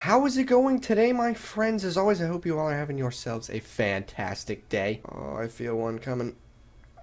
How is it going today, my friends? As always, I hope you all are having yourselves a fantastic day. Oh, I feel one coming.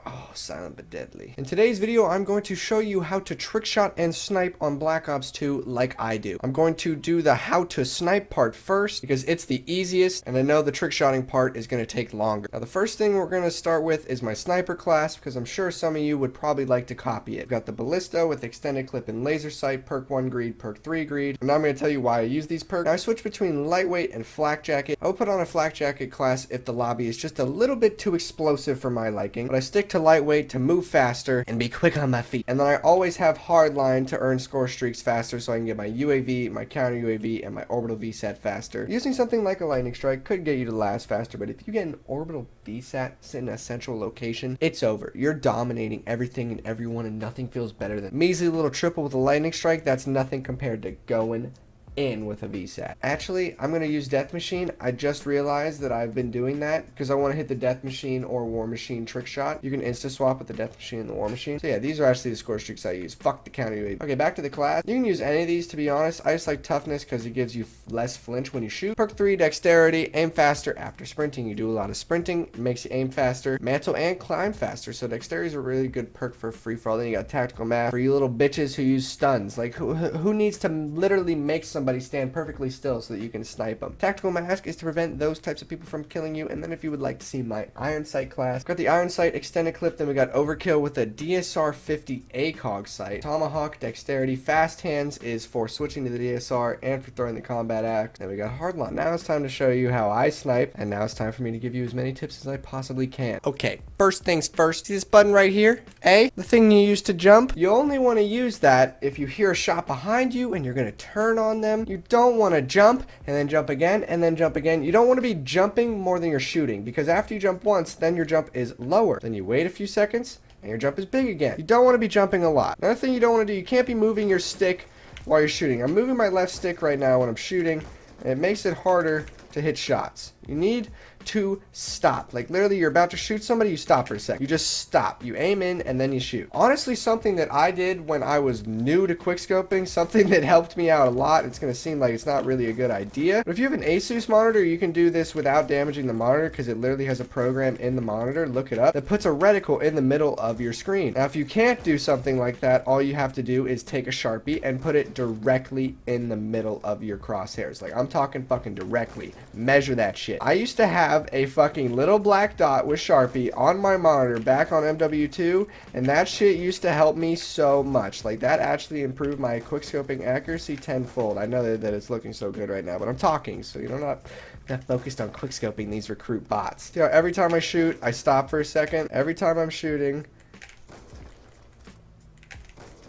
Oh, silent but deadly. In today's video, I'm going to show you how to trick shot and snipe on Black Ops 2 like I do. I'm going to do the how to snipe part first because it's the easiest, and I know the trick shotting part is going to take longer. Now, the first thing we're going to start with is my sniper class because I'm sure some of you would probably like to copy it. I've got the ballista with extended clip and laser sight, perk 1 greed, perk 3 greed. And now I'm going to tell you why I use these perks. Now, I switch between lightweight and flak jacket. I will put on a flak jacket class if the lobby is just a little bit too explosive for my liking, but I stick to lightweight to move faster and be quick on my feet. And then I always have hardline to earn score streaks faster so I can get my UAV, my counter UAV, and my orbital VSAT faster. Using something like a lightning strike could get you to last faster, but if you get an orbital VSAT in a central location, it's over. You're dominating everything and everyone, and nothing feels better than measly little triple with a lightning strike. That's nothing compared to going in with a VSAT. Actually, I'm going to use Death Machine. I just realized that I've been doing that because I want to hit the Death Machine or War Machine trick shot. You can insta swap with the Death Machine and the War Machine. So yeah, these are actually the score streaks I use. Fuck the counter UAV. Okay, back to the class. You can use any of these, to be honest. I just like toughness because it gives you less flinch when you shoot. Perk 3, dexterity, aim faster after sprinting. You do a lot of sprinting, it makes you aim faster, mantle and climb faster. So dexterity is a really good perk for free for all. Then you got tactical math for you little bitches who use stuns. Like who needs to literally make somebody stand perfectly still so that you can snipe them. Tactical mask is to prevent those types of people from killing you. And then if you would like to see my iron sight class, got the iron sight extended clip. Then we got overkill with a DSR 50 ACOG sight. Tomahawk dexterity. Fast hands is for switching to the DSR and for throwing the combat axe. Then we got hardline. Now it's time to show you how I snipe, and now it's time for me to give you as many tips as I possibly can. Okay, first things first. See this button right here? A, the thing you use to jump. You only want to use that if you hear a shot behind you and you're going to turn on them. You don't want to jump and then jump again and then jump again. You don't want to be jumping more than you're shooting, because after you jump once, then your jump is lower. Then you wait a few seconds and your jump is big again. You don't want to be jumping a lot. Another thing you don't want to do, you can't be moving your stick while you're shooting. I'm moving my left stick right now when I'm shooting, and it makes it harder to hit shots. You need to stop. Like literally, you're about to shoot somebody, you stop for a sec. You just stop. You aim in and then you shoot. Honestly, something that I did when I was new to quickscoping, something that helped me out a lot. It's going to seem like it's not really a good idea, but if you have an Asus monitor, you can do this without damaging the monitor because it literally has a program in the monitor, look it up, that puts a reticle in the middle of your screen. Now, if you can't do something like that, all you have to do is take a Sharpie and put it directly in the middle of your crosshairs. Like, I'm talking fucking directly. Measure that shit. I used to have a fucking little black dot with Sharpie on my monitor back on MW2, and that shit used to help me so much. Like, that actually improved my quickscoping accuracy tenfold. I know that it's looking so good right now, but I'm talking, so you know, not focused on quickscoping these recruit bots. You know, every time I shoot, I stop for a second. Every time I'm shooting,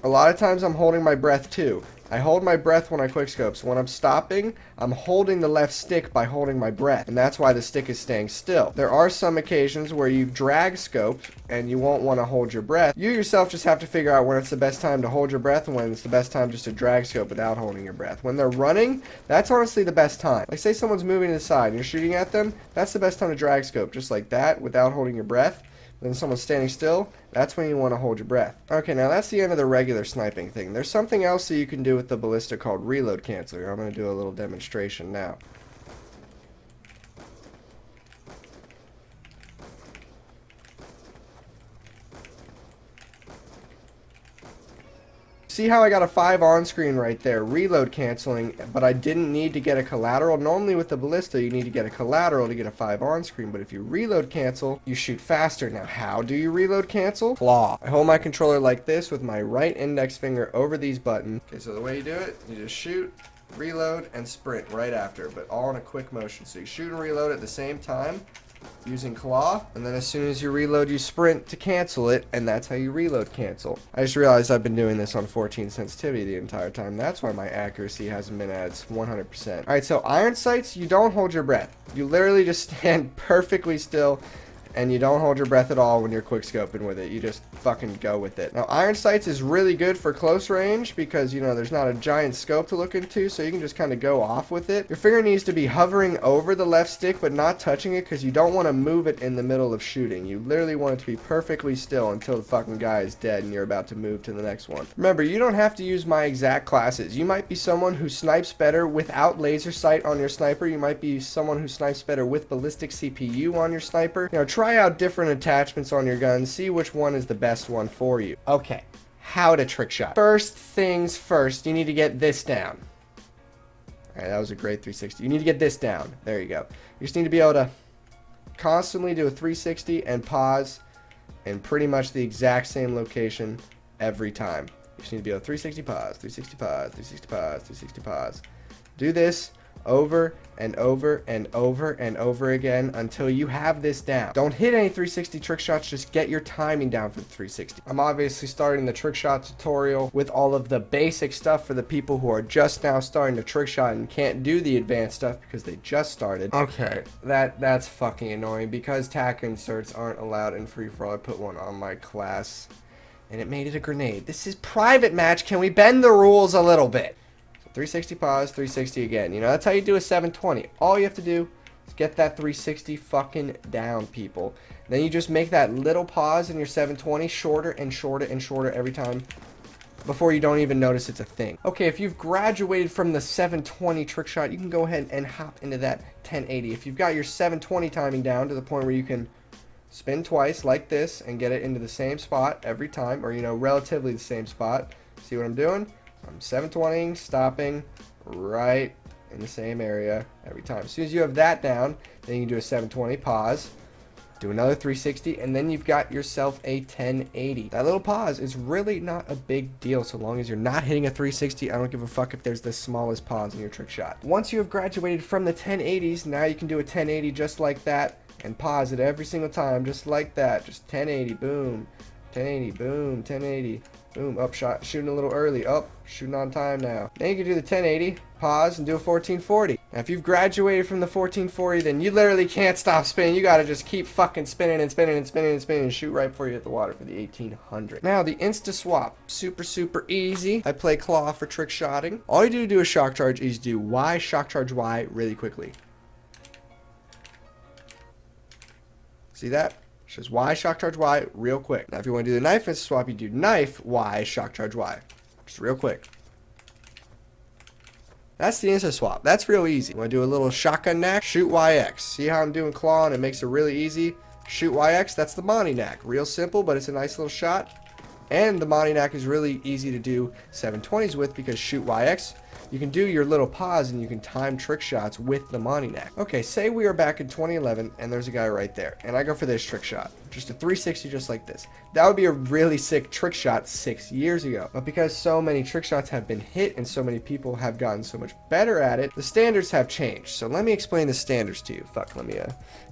a lot of times I'm holding my breath too. I hold my breath when I quickscope, so when I'm stopping, I'm holding the left stick by holding my breath, and that's why the stick is staying still. There are some occasions where you drag scoped and you won't want to hold your breath. You yourself just have to figure out when it's the best time to hold your breath and when it's the best time just to drag scope without holding your breath. When they're running, that's honestly the best time. Like, say someone's moving to the side and you're shooting at them, that's the best time to drag scope, just like that, without holding your breath. Then someone's standing still, that's when you want to hold your breath. Okay, now that's the end of the regular sniping thing. There's something else that you can do with the ballista called reload canceler. I'm going to do a little demonstration now. See how I got a 5 on screen right there, reload canceling, but I didn't need to get a collateral. Normally with the ballista, you need to get a collateral to get a 5 on screen, but if you reload cancel, you shoot faster. Now, how do you reload cancel? Claw. I hold my controller like this with my right index finger over these buttons. Okay, so the way you do it, you just shoot, reload, and sprint right after, but all in a quick motion. So you shoot and reload at the same time, using claw, and then as soon as you reload, you sprint to cancel it, and that's how you reload cancel. I just realized I've been doing this on 14 sensitivity the entire time. That's why my accuracy hasn't been at 100%. Alright, so iron sights, you don't hold your breath. You literally just stand perfectly still and you don't hold your breath at all when you're quick scoping with it. You just fucking go with it. Now, iron sights is really good for close range because, you know, there's not a giant scope to look into, so you can just kind of go off with it. Your finger needs to be hovering over the left stick but not touching it because you don't want to move it in the middle of shooting. You literally want it to be perfectly still until the fucking guy is dead and you're about to move to the next one. Remember, you don't have to use my exact classes. You might be someone who snipes better without laser sight on your sniper. You might be someone who snipes better with ballistic CPU on your sniper. You know, try out different attachments on your gun, see which one is the best one for you. Okay, how to trick shot. First things first, you need to get this down. Alright, that was a great 360. You need to get this down. There you go. You just need to be able to constantly do a 360 and pause in pretty much the exact same location every time. You just need to be able to 360 pause, 360 pause, 360 pause, 360 pause. Do this over and over and over and over again until you have this down. Don't hit any 360 trick shots, just get your timing down for the 360. I'm obviously starting the trick shot tutorial with all of the basic stuff for the people who are just now starting to trick shot and can't do the advanced stuff because they just started. Okay, that's fucking annoying because tack inserts aren't allowed in free-for-all. I put one on my class and it made it a grenade. This is private match. Can we bend the rules a little bit? 360 pause, 360 again. You know, that's how you do a 720. All you have to do is get that 360 fucking down, people. Then you just make that little pause in your 720 shorter and shorter and shorter every time before you don't even notice it's a thing. Okay, if you've graduated from the 720 trick shot, you can go ahead and hop into that 1080. If you've got your 720 timing down to the point where you can spin twice like this and get it into the same spot every time, or, you know, relatively the same spot. See what I'm doing? I'm 720ing, stopping right in the same area every time. As soon as you have that down, then you can do a 720, pause, do another 360, and then you've got yourself a 1080. That little pause is really not a big deal so long as you're not hitting a 360. I don't give a fuck if there's the smallest pause in your trick shot. Once you have graduated from the 1080s, now you can do a 1080 just like that and pause it every single time just like that. Just 1080, boom, 1080, boom, 1080. Boom, up shot, shooting a little early, up, shooting on time now. Then you can do the 1080, pause, and do a 1440. Now, if you've graduated from the 1440, then you literally can't stop spinning. You gotta just keep fucking spinning and spinning and spinning and spinning and shoot right before you hit the water for the 1800. Now, the insta swap, super, super easy. I play claw for trick shotting. All you do to do a shock charge is do Y, shock charge Y really quickly. See that? Just Y, shock charge Y, real quick. Now, if you want to do the knife insta swap, you do knife, Y, shock charge Y. Just real quick. That's the insta swap. That's real easy. You want to do a little shotgun knack? Shoot YX. See how I'm doing claw and it makes it really easy? Shoot YX, that's the Monty knack. Real simple, but it's a nice little shot. And the Monty knack is really easy to do 720s with because shoot YX, you can do your little pause and you can time trick shots with the Monty knack. Okay, say we are back in 2011 and there's a guy right there and I go for this trick shot. Just a 360 just like this. That would be a really sick trick shot 6 years ago. But because so many trick shots have been hit and so many people have gotten so much better at it, the standards have changed. So let me explain the standards to you. Fuck, let me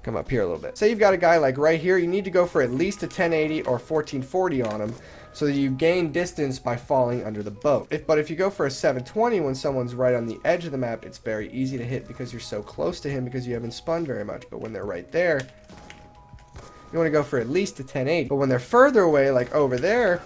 come up here a little bit. Say you've got a guy like right here, you need to go for at least a 1080 or 1440 on him so that you gain distance by falling under the boat. But if you go for a 720 when someone's right on the edge of the map, it's very easy to hit because you're so close to him because you haven't spun very much. But when they're right there, you want to go for at least a 1080. But when they're further away, like over there,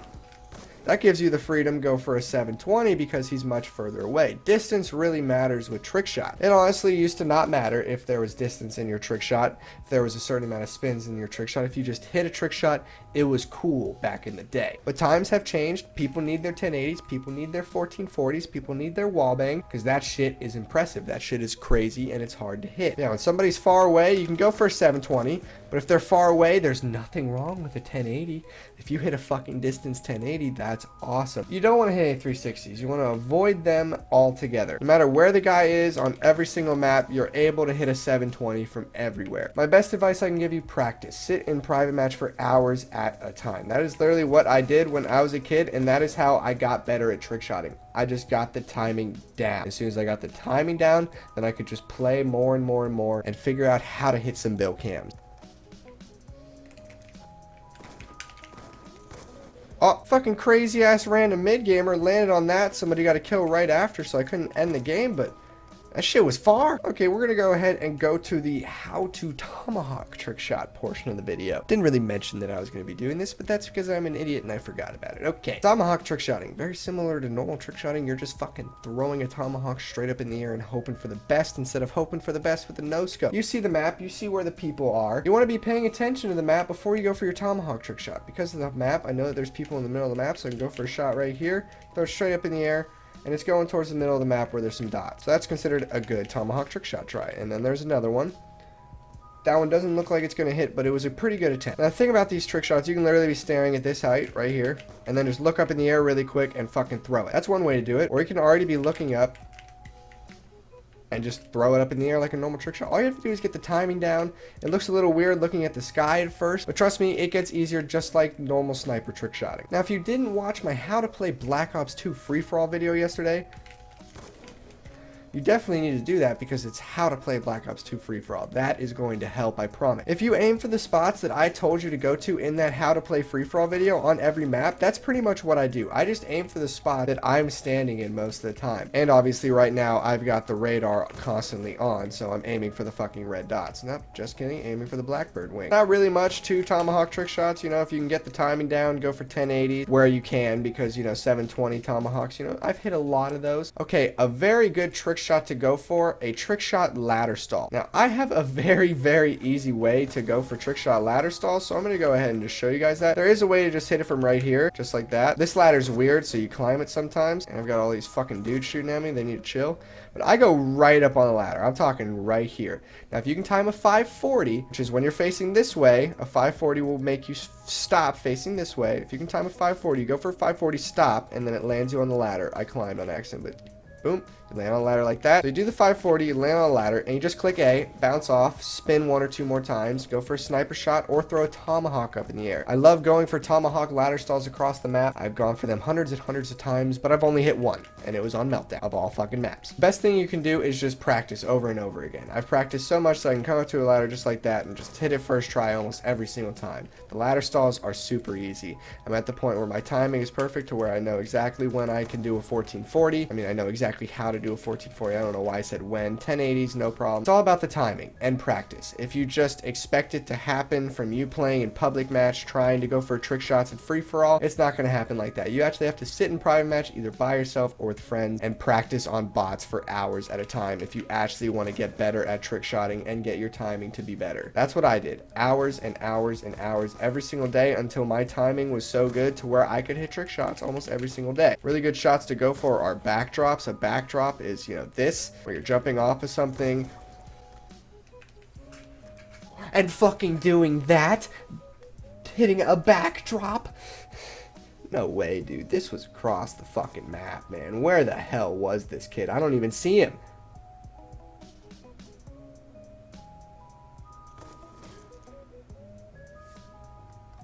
that gives you the freedom to go for a 720 because he's much further away. Distance really matters with trick shot. It honestly used to not matter if there was distance in your trick shot, if there was a certain amount of spins in your trick shot. If you just hit a trick shot, it was cool back in the day. But times have changed. People need their 1080s, people need their 1440s, people need their wallbang because that shit is impressive. That shit is crazy and it's hard to hit. Now, when somebody's far away, you can go for a 720, but if they're far away, there's nothing wrong with a 1080. If you hit a fucking distance 1080, that's awesome. You don't want to hit any 360s. You want to avoid them altogether. No matter where the guy is on every single map, you're able to hit a 720 from everywhere. My best advice I can give you, practice. Sit in private match for hours at a time. That is literally what I did when I was a kid, and that is how I got better at trick shotting. I just got the timing down. As soon as I got the timing down, then I could just play more and more and more and figure out how to hit some bill cams. Oh, fucking crazy ass random mid gamer landed on that. Somebody got a kill right after, so I couldn't end the game, but That shit was far. Okay, we're gonna go ahead and go to the how to tomahawk trick shot portion of the video. Didn't really mention that I was gonna be doing this, but that's because I'm an idiot and I forgot about it. Okay, tomahawk trick shotting. Very similar to normal trick shotting. You're just fucking throwing a tomahawk straight up in the air and hoping for the best instead of hoping for the best with the no scope. You see the map, you see where the people are. You want to be paying attention to the map before you go for your tomahawk trick shot. Because of the map, I know that there's people in the middle of the map, so I can go for a shot right here, throw it straight up in the air, and it's going towards the middle of the map where there's some dots. So that's considered a good tomahawk trick shot try. And then there's another one. That one doesn't look like it's going to hit, but it was a pretty good attempt. Now the thing about these trick shots, you can literally be staring at this height right here, and then just look up in the air really quick and fucking throw it. That's one way to do it. Or you can already be looking up and just throw it up in the air like a normal trick shot. All you have to do is get the timing down. It looks a little weird looking at the sky at first, but trust me, it gets easier just like normal sniper trick shotting. Now, if you didn't watch my how to play Black Ops 2 free-for-all video yesterday, you definitely need to do that because it's how to play Black Ops 2 free-for-all. That is going to help, I promise. If you aim for the spots that I told you to go to in that how to play free-for-all video on every map, that's pretty much what I do. I just aim for the spot that I'm standing in most of the time. And obviously right now I've got the radar constantly on, so I'm aiming for the fucking red dots. Nope, just kidding, aiming for the blackbird wing. Not really much to tomahawk trick shots, you know, if you can get the timing down, go for 1080 where you can because, you know, 720 tomahawks, you know, I've hit a lot of those. Okay, a very good trick shot to go for, a trick shot ladder stall. Now I have a very easy way to go for trick shot ladder stall, so I'm going to go ahead and just show you guys that. There is a way to just hit it from right here, just like that. This ladder's weird, so you climb it sometimes, and I've got all these fucking dudes shooting at me. They need to chill. But I go right up on the ladder. I'm talking right here. Now if you can time a 540, which is when you're facing this way, a 540 will make you stop facing this way. If you can time a 540, you go for a 540 stop, and then it lands you on the ladder. I climbed on accident, but boom, you land on a ladder like that. So you do the 540, you land on a ladder, and you just click A, bounce off, spin 1 or 2 more times, go for a sniper shot, or throw a tomahawk up in the air. I love going for tomahawk ladder stalls across the map. I've gone for them hundreds and hundreds of times, but I've only hit one, and it was on Meltdown of all fucking maps. Best thing you can do is just practice over and over again. I've practiced so much that I can come up to a ladder just like that and just hit it first try almost every single time. The ladder stalls are super easy. I'm at the point where my timing is perfect to where I know exactly when I can do a 1440. I mean, I know exactly how to do a 1440. I don't know why I said when. 1080s, no problem. It's all about the timing and practice. If you just expect it to happen from you playing in public match, trying to go for trick shots and free-for-all, it's not going to happen like that. You actually have to sit in private match either by yourself or with friends and practice on bots for hours at a time if you actually want to get better at trick shotting and get your timing to be better. That's what I did. Hours and hours and hours every single day until my timing was so good to where I could hit trick shots almost every single day. Really good shots to go for are backdrops. A backdrop is, you know, this, where you're jumping off of something and fucking doing that, hitting a backdrop. No way, dude. This was across the fucking map, man. Where the hell was this kid? I don't even see him.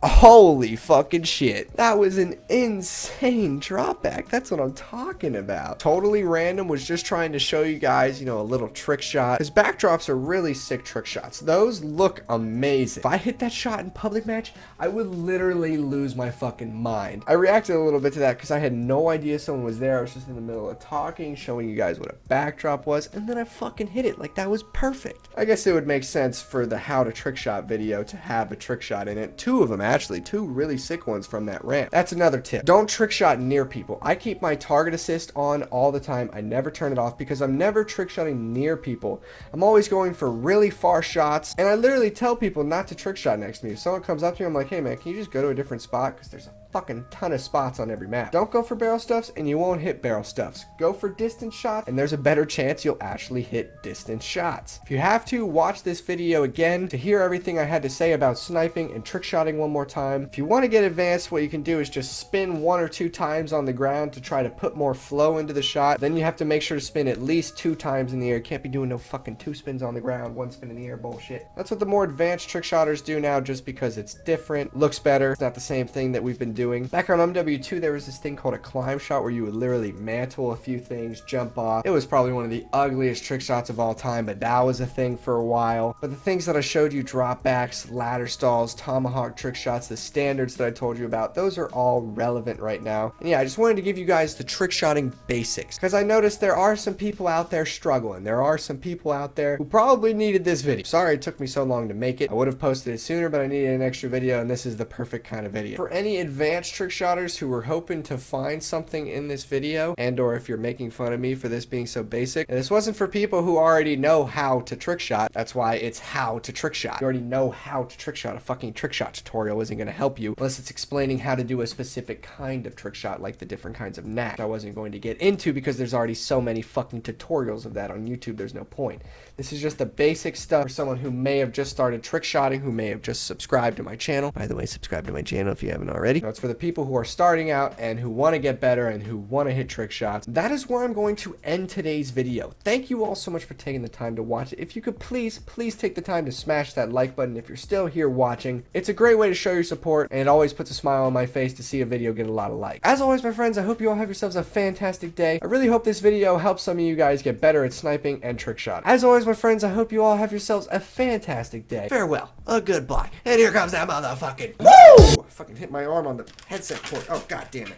Holy fucking shit. That was an insane drop back. That's what I'm talking about. Totally random. Was just trying to show you guys, you know, a little trick shot. His backdrops are really sick trick shots. Those look amazing. If I hit that shot in public match, I would literally lose my fucking mind. I reacted a little bit to that because I had no idea someone was there. I was just in the middle of talking, showing you guys what a backdrop was, and then I fucking hit it. Like, that was perfect. I guess it would make sense for the how to trick shot video to have a trick shot in it. 2 of them, actually 2 really sick ones from that ramp. That's another tip. Don't trick shot near people. I keep my target assist on all the time. I never turn it off because I'm never trick shotting near people. I'm always going for really far shots, and I literally tell people not to trick shot next to me. If someone comes up to me, I'm like, hey man, can you just go to a different spot, because there's a fucking ton of spots on every map. Don't go for barrel stuffs and you won't hit barrel stuffs. Go for distance shots and there's a better chance you'll actually hit distance shots. If you have to, watch this video again to hear everything I had to say about sniping and trick shotting one more time. If you want to get advanced, what you can do is just spin 1 or 2 times on the ground to try to put more flow into the shot. Then you have to make sure to spin at least 2 times in the air. Can't be doing no fucking 2 spins on the ground, 1 spin in the air bullshit. That's what the more advanced trick shotters do now, just because it's different, looks better. It's not the same thing that we've been doing doing. Back on MW2, there was this thing called a climb shot where you would literally mantle a few things, jump off. It was probably one of the ugliest trick shots of all time, but that was a thing for a while. But the things that I showed you, drop backs, ladder stalls, tomahawk trick shots, the standards that I told you about, those are all relevant right now. And yeah, I just wanted to give you guys the trick shotting basics, because I noticed there are some people out there struggling. There are some people out there who probably needed this video. Sorry it took me so long to make it. I would have posted it sooner, but I needed an extra video, and this is the perfect kind of video. For any advanced trick shotters who were hoping to find something in this video, and or if you're making fun of me for this being so basic, and this wasn't for people who already know how to trick shot. That's why it's how to trick shot. You already know how to trick shot. A fucking trick shot tutorial isn't going to help you unless it's explaining how to do a specific kind of trick shot, like the different kinds of knack I wasn't going to get into because there's already so many fucking tutorials of that on YouTube. There's no point. This is just the basic stuff for someone who may have just started trick shotting, who may have just subscribed to my channel. By the way, subscribe to my channel if you haven't already. It's for the people who are starting out and who want to get better and who want to hit trick shots. That is where I'm going to end today's video. Thank you all so much for taking the time to watch it. If you could please take the time to smash that like button if you're still here watching. It's a great way to show your support, and it always puts a smile on my face to see a video get a lot of likes. As always, my friends, I hope you all have yourselves a fantastic day. I really hope this video helps some of you guys get better at sniping and trick shotting. As always, my friends, I hope you all have yourselves a fantastic day. Farewell, a goodbye, and here comes that motherfucking woo! I fucking hit my arm on the headset cord. Oh, god damn it.